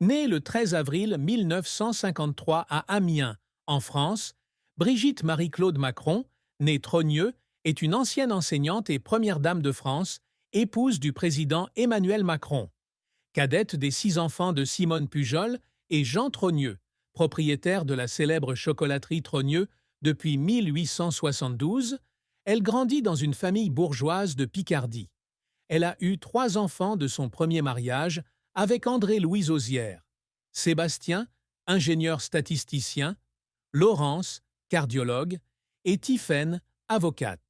Née le 13 avril 1953 à Amiens, en France, Brigitte Marie-Claude Macron, née Trogneux, est une ancienne enseignante et première dame de France, épouse du président Emmanuel Macron. Cadette des 6 enfants de Simone Pujol et Jean Trogneux, propriétaire de la célèbre chocolaterie Trogneux depuis 1872, elle grandit dans une famille bourgeoise de Picardie. Elle a eu 3 enfants de son premier mariage avec André-Louis Osière. Sébastien, ingénieur statisticien, Laurence, cardiologue, et Tiphaine, avocate.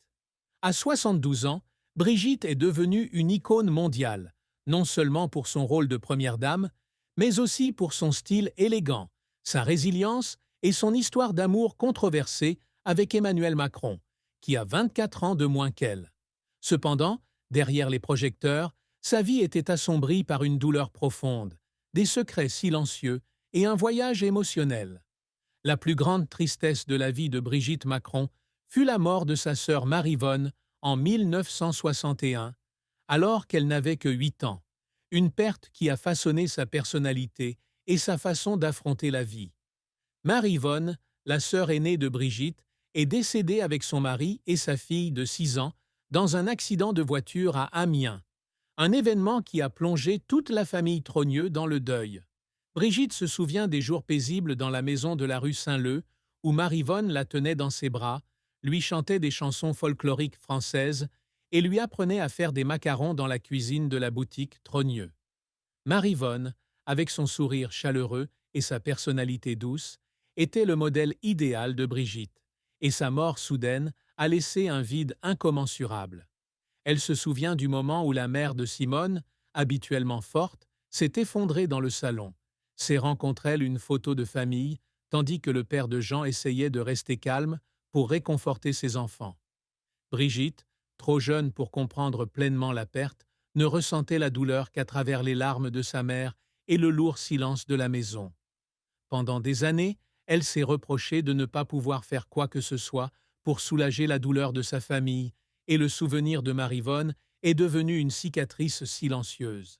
À 72 ans, Brigitte est devenue une icône mondiale, non seulement pour son rôle de première dame, mais aussi pour son style élégant, sa résilience et son histoire d'amour controversée avec Emmanuel Macron, qui a 24 ans de moins qu'elle. Cependant, derrière les projecteurs, sa vie était assombrie par une douleur profonde, des secrets silencieux et un voyage émotionnel. La plus grande tristesse de la vie de Brigitte Macron fut la mort de sa sœur Maryvonne en 1961, alors qu'elle n'avait que 8 ans, une perte qui a façonné sa personnalité et sa façon d'affronter la vie. Maryvonne, la sœur aînée de Brigitte, est décédée avec son mari et sa fille de 6 ans dans un accident de voiture à Amiens, un événement qui a plongé toute la famille Trogneux dans le deuil. Brigitte se souvient des jours paisibles dans la maison de la rue Saint-Leu, où Maryvonne la tenait dans ses bras, lui chantait des chansons folkloriques françaises et lui apprenait à faire des macarons dans la cuisine de la boutique Trogneux. Maryvonne, avec son sourire chaleureux et sa personnalité douce, était le modèle idéal de Brigitte, et sa mort soudaine a laissé un vide incommensurable. Elle se souvient du moment où la mère de Simone, habituellement forte, s'est effondrée dans le salon, serrant contre elle une photo de famille, tandis que le père de Jean essayait de rester calme pour réconforter ses enfants. Brigitte, trop jeune pour comprendre pleinement la perte, ne ressentait la douleur qu'à travers les larmes de sa mère et le lourd silence de la maison. Pendant des années, elle s'est reprochée de ne pas pouvoir faire quoi que ce soit pour soulager la douleur de sa famille, et le souvenir de Maryvonne est devenu une cicatrice silencieuse.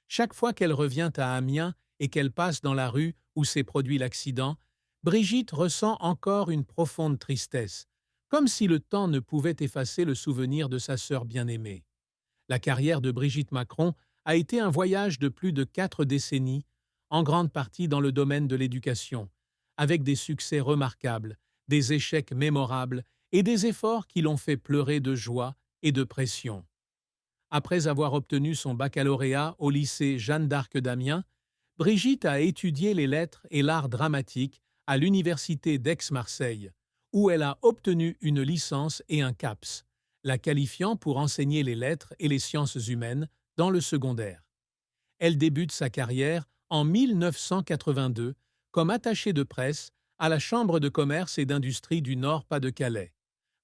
Chaque fois qu'elle revient à Amiens et qu'elle passe dans la rue où s'est produit l'accident, Brigitte ressent encore une profonde tristesse, comme si le temps ne pouvait effacer le souvenir de sa sœur bien-aimée. La carrière de Brigitte Macron a été un voyage de plus de 4 décennies, en grande partie dans le domaine de l'éducation, avec des succès remarquables, des échecs mémorables et des efforts qui l'ont fait pleurer de joie et de pression. Après avoir obtenu son baccalauréat au lycée Jeanne d'Arc d'Amiens, Brigitte a étudié les lettres et l'art dramatique à l'université d'Aix-Marseille, où elle a obtenu une licence et un CAPS, la qualifiant pour enseigner les lettres et les sciences humaines dans le secondaire. Elle débute sa carrière en 1982 comme attachée de presse à la Chambre de commerce et d'industrie du Nord-Pas-de-Calais,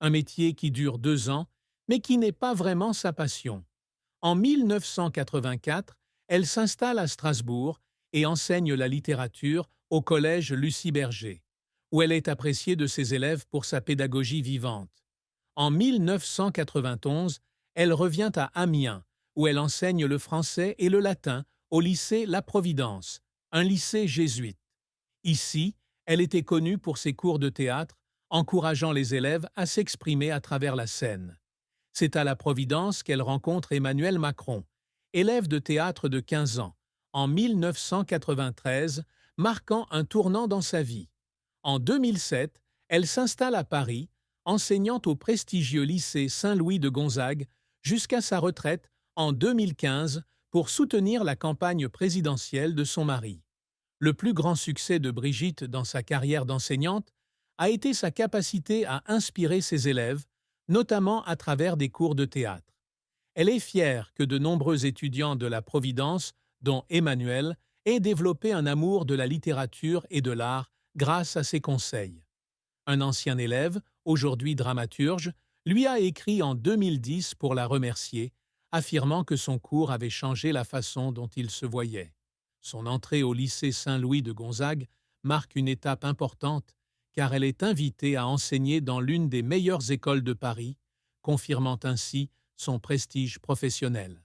un métier qui dure 2 ans, mais qui n'est pas vraiment sa passion. En 1984, elle s'installe à Strasbourg et enseigne la littérature au collège Lucie Berger, où elle est appréciée de ses élèves pour sa pédagogie vivante. En 1991, elle revient à Amiens, où elle enseigne le français et le latin au lycée La Providence, un lycée jésuite. Ici, elle était connue pour ses cours de théâtre, encourageant les élèves à s'exprimer à travers la scène. C'est à La Providence qu'elle rencontre Emmanuel Macron, élève de théâtre de 15 ans, en 1993, marquant un tournant dans sa vie. En 2007, elle s'installe à Paris, enseignant au prestigieux lycée Saint-Louis de Gonzague jusqu'à sa retraite en 2015 pour soutenir la campagne présidentielle de son mari. Le plus grand succès de Brigitte dans sa carrière d'enseignante a été sa capacité à inspirer ses élèves, notamment à travers des cours de théâtre. Elle est fière que de nombreux étudiants de la Providence, dont Emmanuel, aient développé un amour de la littérature et de l'art grâce à ses conseils. Un ancien élève, aujourd'hui dramaturge, lui a écrit en 2010 pour la remercier, affirmant que son cours avait changé la façon dont il se voyait. Son entrée au lycée Saint-Louis de Gonzague marque une étape importante car elle est invitée à enseigner dans l'une des meilleures écoles de Paris, confirmant ainsi son prestige professionnel.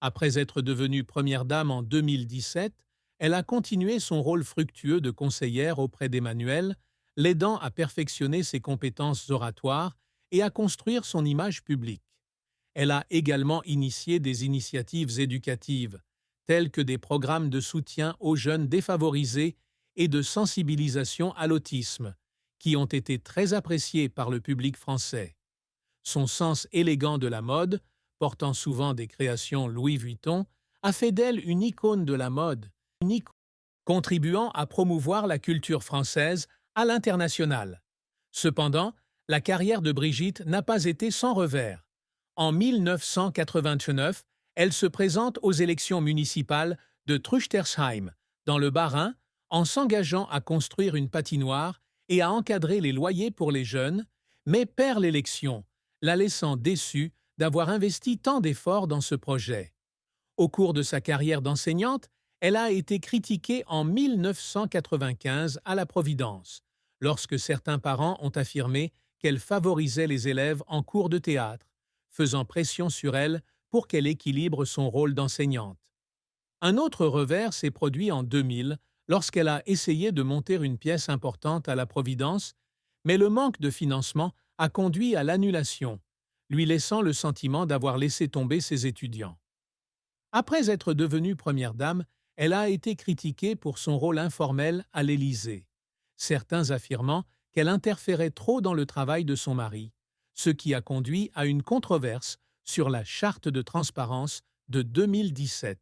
Après être devenue première dame en 2017, elle a continué son rôle fructueux de conseillère auprès d'Emmanuel, l'aidant à perfectionner ses compétences oratoires et à construire son image publique. Elle a également initié des initiatives éducatives, telles que des programmes de soutien aux jeunes défavorisés et de sensibilisation à l'autisme, qui ont été très appréciés par le public français. Son sens élégant de la mode, portant souvent des créations Louis Vuitton, a fait d'elle une icône de la mode, contribuant à promouvoir la culture française à l'international. Cependant, la carrière de Brigitte n'a pas été sans revers. En 1989, elle se présente aux élections municipales de Truchtersheim, dans le Bas-Rhin, en s'engageant à construire une patinoire et à encadrer les loyers pour les jeunes, mais perd l'élection, la laissant déçue d'avoir investi tant d'efforts dans ce projet. Au cours de sa carrière d'enseignante, elle a été critiquée en 1995 à la Providence, lorsque certains parents ont affirmé qu'elle favorisait les élèves en cours de théâtre, faisant pression sur elle pour qu'elle équilibre son rôle d'enseignante. Un autre revers s'est produit en 2000 lorsqu'elle a essayé de monter une pièce importante à la Providence, mais le manque de financement a conduit à l'annulation, lui laissant le sentiment d'avoir laissé tomber ses étudiants. Après être devenue première dame, elle a été critiquée pour son rôle informel à l'Élysée, certains affirmant qu'elle interférait trop dans le travail de son mari, ce qui a conduit à une controverse sur la charte de transparence de 2017.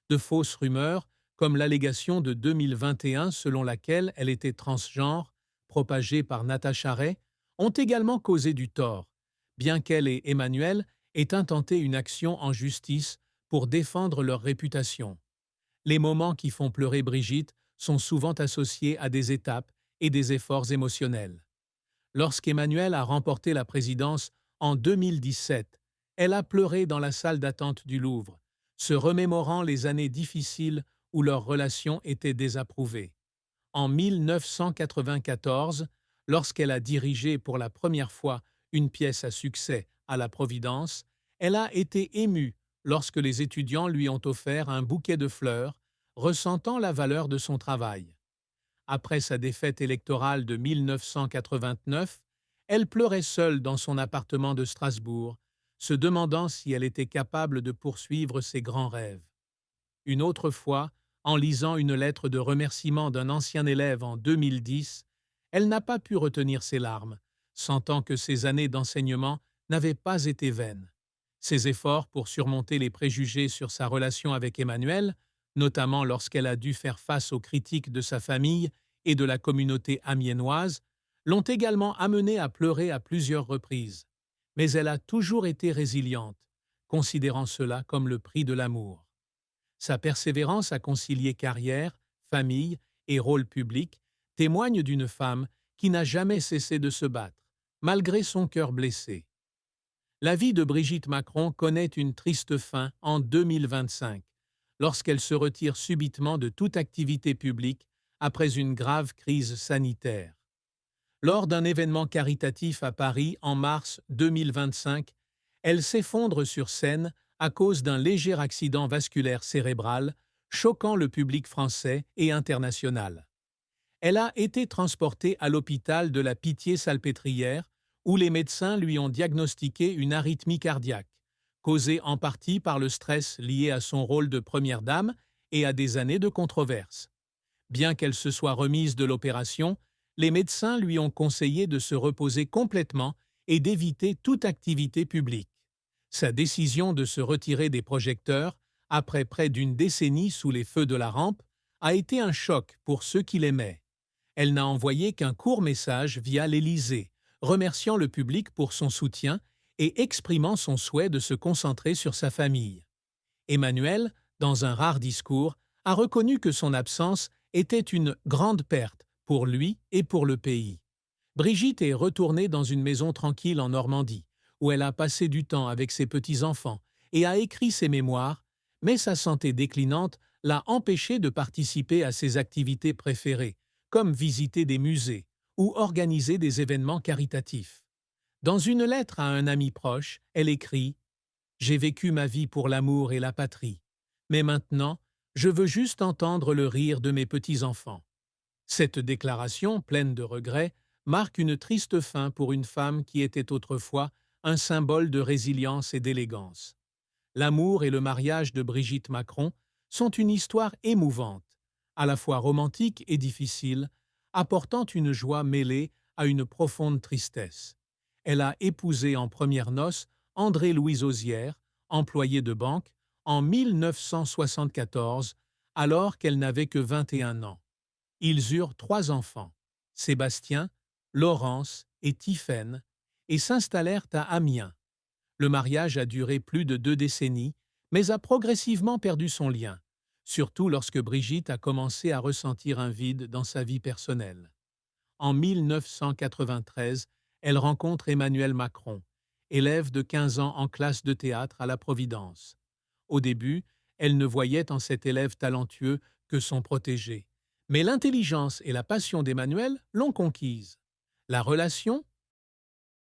De fausses rumeurs, comme l'allégation de 2021 selon laquelle elle était transgenre, propagée par Natacha Ray, ont également causé du tort, bien qu'elle et Emmanuel aient intenté une action en justice pour défendre leur réputation. Les moments qui font pleurer Brigitte sont souvent associés à des étapes et des efforts émotionnels. Lorsqu'Emmanuel a remporté la présidence en 2017, elle a pleuré dans la salle d'attente du Louvre, se remémorant les années difficiles où leur relation était désapprouvée. En 1994, lorsqu'elle a dirigé pour la première fois une pièce à succès à la Providence, elle a été émue lorsque les étudiants lui ont offert un bouquet de fleurs, ressentant la valeur de son travail. Après sa défaite électorale de 1989, elle pleurait seule dans son appartement de Strasbourg, se demandant si elle était capable de poursuivre ses grands rêves. Une autre fois, en lisant une lettre de remerciement d'un ancien élève en 2010, elle n'a pas pu retenir ses larmes, sentant que ses années d'enseignement n'avaient pas été vaines. Ses efforts pour surmonter les préjugés sur sa relation avec Emmanuel, notamment lorsqu'elle a dû faire face aux critiques de sa famille et de la communauté amiénoise, l'ont également amenée à pleurer à plusieurs reprises. Mais elle a toujours été résiliente, considérant cela comme le prix de l'amour. Sa persévérance à concilier carrière, famille et rôle public témoigne d'une femme qui n'a jamais cessé de se battre, malgré son cœur blessé. La vie de Brigitte Macron connaît une triste fin en 2025, lorsqu'elle se retire subitement de toute activité publique après une grave crise sanitaire. Lors d'un événement caritatif à Paris en mars 2025, elle s'effondre sur scène à cause d'un léger accident vasculaire cérébral, choquant le public français et international. Elle a été transportée à l'hôpital de la Pitié-Salpêtrière, où les médecins lui ont diagnostiqué une arythmie cardiaque, causée en partie par le stress lié à son rôle de première dame et à des années de controverses. Bien qu'elle se soit remise de l'opération, les médecins lui ont conseillé de se reposer complètement et d'éviter toute activité publique. Sa décision de se retirer des projecteurs, après près d'une décennie sous les feux de la rampe, a été un choc pour ceux qui l'aimaient. Elle n'a envoyé qu'un court message via l'Élysée, remerciant le public pour son soutien et exprimant son souhait de se concentrer sur sa famille. Emmanuel, dans un rare discours, a reconnu que son absence était une grande perte pour lui et pour le pays. Brigitte est retournée dans une maison tranquille en Normandie, où elle a passé du temps avec ses petits-enfants et a écrit ses mémoires, mais sa santé déclinante l'a empêchée de participer à ses activités préférées, comme visiter des musées ou organiser des événements caritatifs. Dans une lettre à un ami proche, elle écrit « J'ai vécu ma vie pour l'amour et la patrie, mais maintenant, Je veux juste entendre le rire de mes petits-enfants. Cette déclaration, pleine de regrets, marque une triste fin pour une femme qui était autrefois un symbole de résilience et d'élégance. L'amour et le mariage de Brigitte Macron sont une histoire émouvante, à la fois romantique et difficile, apportant une joie mêlée à une profonde tristesse. Elle a épousé en premières noces André-Louis Osière, employé de banque, en 1974, alors qu'elle n'avait que 21 ans. Ils eurent 3 enfants, Sébastien, Laurence et Tiphaine, et s'installèrent à Amiens. Le mariage a duré plus de 2 décennies, mais a progressivement perdu son lien, surtout lorsque Brigitte a commencé à ressentir un vide dans sa vie personnelle. En 1993, elle rencontre Emmanuel Macron, élève de 15 ans en classe de théâtre à la Providence. Au début, elle ne voyait en cet élève talentueux que son protégé. Mais l'intelligence et la passion d'Emmanuel l'ont conquise. La relation,